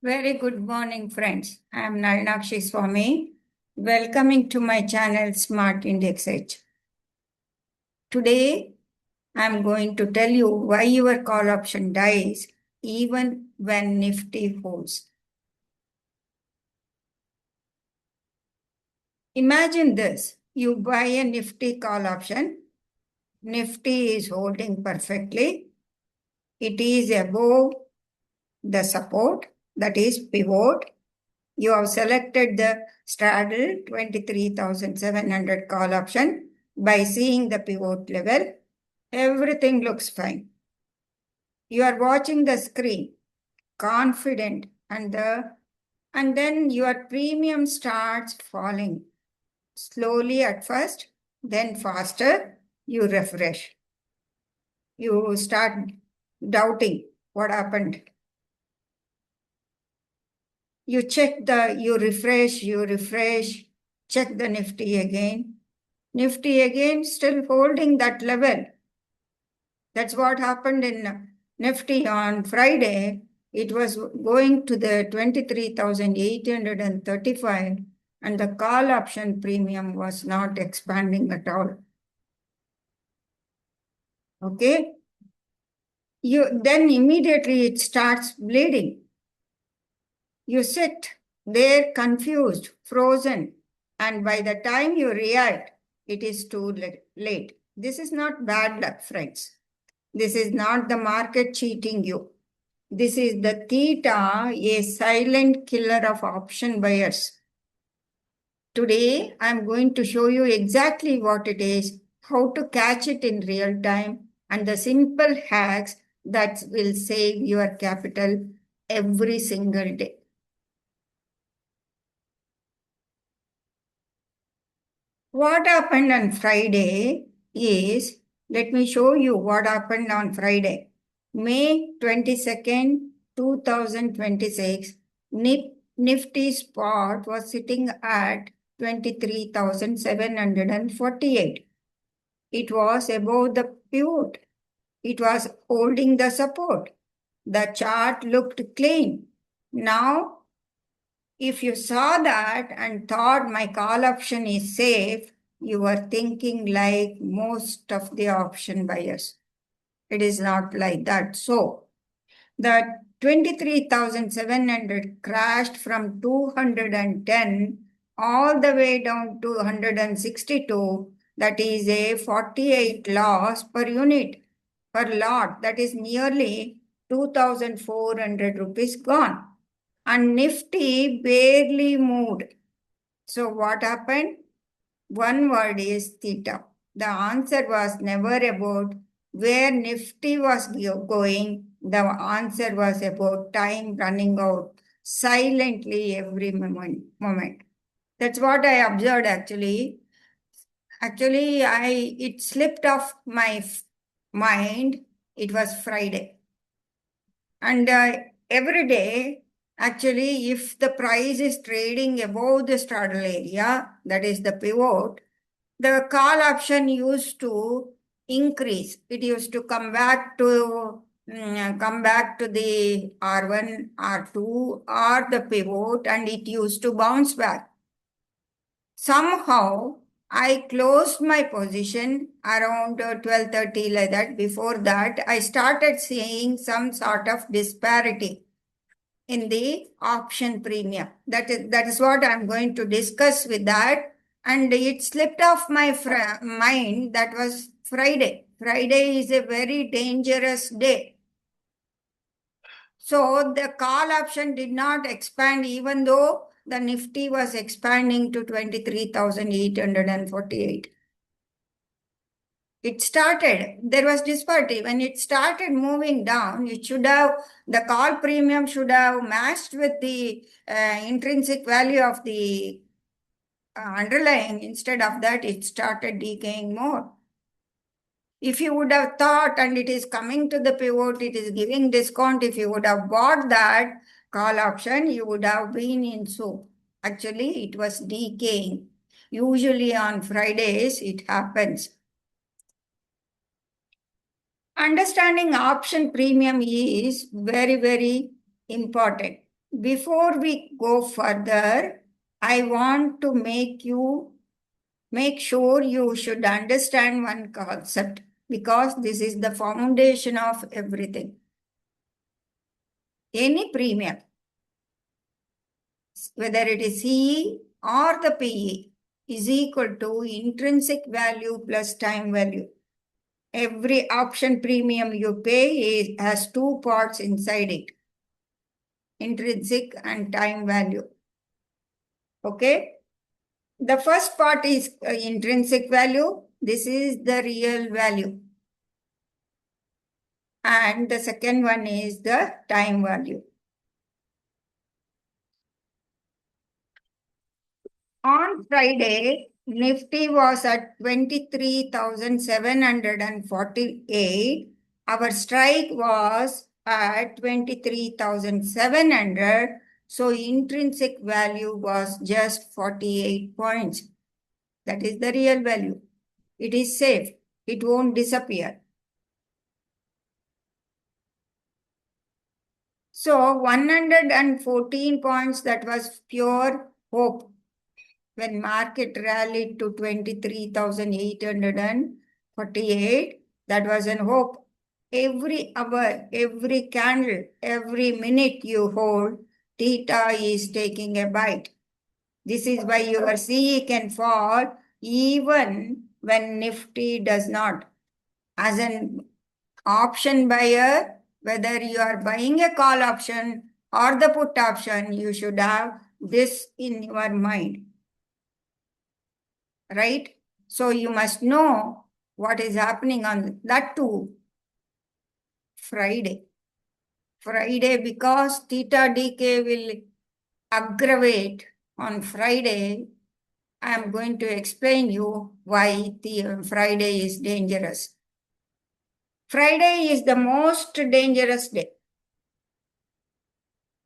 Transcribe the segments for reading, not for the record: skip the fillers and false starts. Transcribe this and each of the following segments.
Very good morning, friends. I am Nalnakshi Swami, welcoming to my channel Smart Index Edge. Today, I am going to tell you why your call option dies even when Nifty holds. Imagine this. You buy a Nifty call option. Nifty is holding perfectly. It is above the support, that is pivot. You have selected the straddle 23,700 call option by seeing the pivot level. Everything looks fine. You are watching the screen, confident, and then your premium starts falling. Slowly at first, then faster, you refresh. You start doubting what happened. You refresh, check the Nifty again. Nifty again still holding that level. That's what happened in Nifty on Friday. It was going to the 23,835 and the call option premium was not expanding at all. Okay? Then immediately it starts bleeding. You sit there confused, frozen, and by the time you react, it is too late. This is not bad luck, friends. This is not the market cheating you. This is the theta, a silent killer of option buyers. Today, I'm going to show you exactly what it is, how to catch it in real time, and the simple hacks that will save your capital every single day. What happened on Friday is, let me show you what happened on Friday. May 22nd, 2026, Nifty spot was sitting at 23,748. It was above the pivot. It was holding the support. The chart looked clean. Now, if you saw that and thought my call option is safe, you were thinking like most of the option buyers. It is not like that. So, the 23,700 crashed from 210 all the way down to 162. That is a 48 loss per unit, per lot. That is nearly 2,400 rupees gone. And Nifty barely moved. So what happened? One word is theta. The answer was never about where Nifty was going. The answer was about time running out silently every moment. That's what I observed actually. Actually, it slipped off my mind. It was Friday. And every day, actually, if the price is trading above the straddle area, that is the pivot, the call option used to increase. It used to come back to the R1, R2, or the pivot, and it used to bounce back. Somehow, I closed my position around 12:30 like that. Before that, I started seeing some sort of disparity in the option premium. That is what I'm going to discuss with that. And it slipped off my mind. That was Friday. Friday is a very dangerous day. So the call option did not expand even though the Nifty was expanding to 23,848. It started, there was disparity. When it started moving down, the call premium should have matched with the intrinsic value of the underlying. Instead of that, it started decaying more. If you would have thought and it is coming to the pivot, it is giving discount. If you would have bought that call option, you would have been in soup. Actually, it was decaying. Usually on Fridays, it happens. Understanding option premium is very, very important. before we go further, I want to make sure you should understand one concept, because this is the foundation of everything. Any premium, whether it is CE or the PE, is equal to intrinsic value plus time value. Every option premium you pay has two parts inside it, intrinsic and time value. Okay? The first part is intrinsic value. This is the real value. And the second one is the time value. On Friday, Nifty was at 23,748. Our strike was at 23,700. So intrinsic value was just 48 points. That is the real value. It is safe. It won't disappear. So 114 points, that was pure hope. When market rallied to 23,848, that was an hope. Every hour, every candle, every minute you hold, theta is taking a bite. This is why your CE can fall even when Nifty does not. As an option buyer, whether you are buying a call option or the put option, you should have this in your mind. Right? So you must know what is happening on that too. Friday, because theta decay will aggravate on Friday. I am going to explain you why the Friday is dangerous. Friday is the most dangerous day.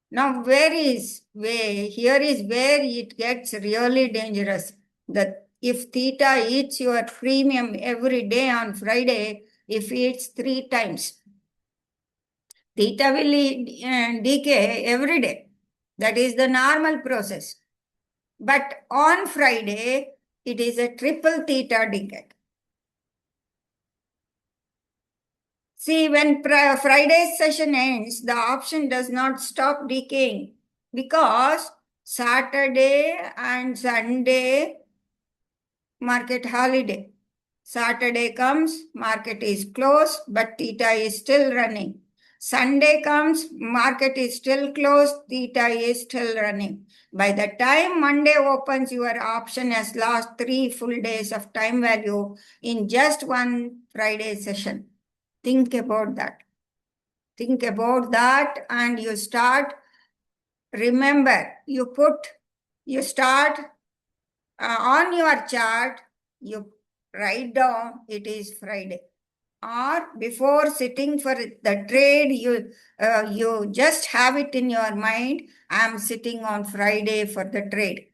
Now, here is where it gets really dangerous. That if theta eats your premium every day on Friday, if it's 3 times, theta will decay every day. That is the normal process. But on Friday, it is a triple theta decay. See, when Friday's session ends, the option does not stop decaying, because Saturday and Sunday, market holiday. Saturday comes, market is closed, but theta is still running. Sunday comes, market is still closed, theta is still running. By the time Monday opens, your option has lost 3 full days of time value in just one Friday session. Think about that. Think about that, and you start. Remember, you start on your chart, you write down it is Friday. Or before sitting for the trade, you just have it in your mind, I am sitting on Friday for the trade,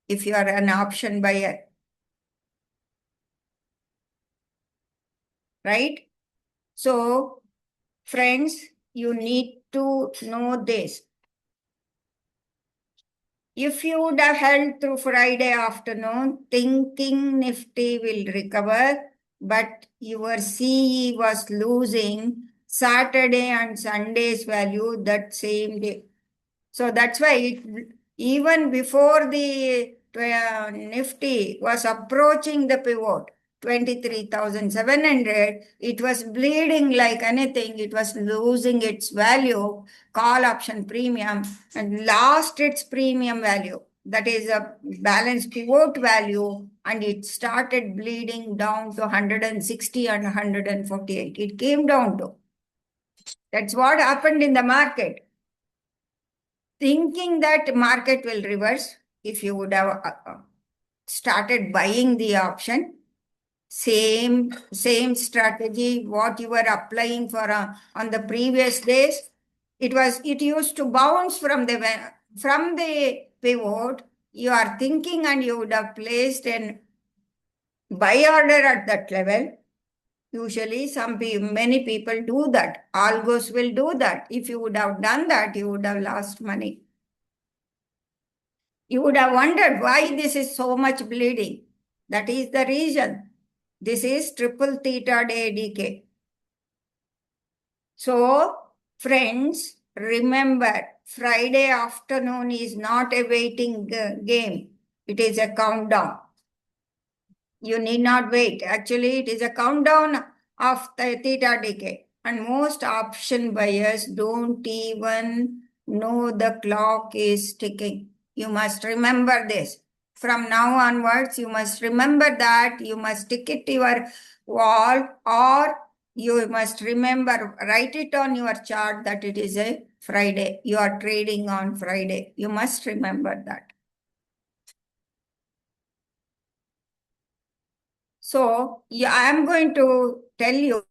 if you are an option buyer. Right? So, friends, you need to know this. If you would have held through Friday afternoon, thinking Nifty will recover, but your CE was losing Saturday and Sunday's value that same day. So that's why even before the Nifty was approaching the pivot, 23,700, it was bleeding like anything. It was losing its value, call option premium, and lost its premium value. That is a balanced pivot value, and it started bleeding down to 160 and 148. It came down to. That's what happened in the market. Thinking that market will reverse, if you would have started buying the option, same strategy what you were applying for on the previous days, it used to bounce from the pivot. You are thinking, and you would have placed an buy order at that level. Usually many people do that. Algos will do that. If you would have done that, you would have lost money. You would have wondered why this is so much bleeding. That is the reason. This is triple theta day decay. So, friends, remember, Friday afternoon is not a waiting game. It is a countdown. You need not wait. Actually, it is a countdown of the theta decay. And most option buyers don't even know the clock is ticking. You must remember this. From now onwards, you must remember that. You must stick it to your wall, or you must remember, write it on your chart that it is a Friday. You are trading on Friday. You must remember that. So, yeah, I am going to tell you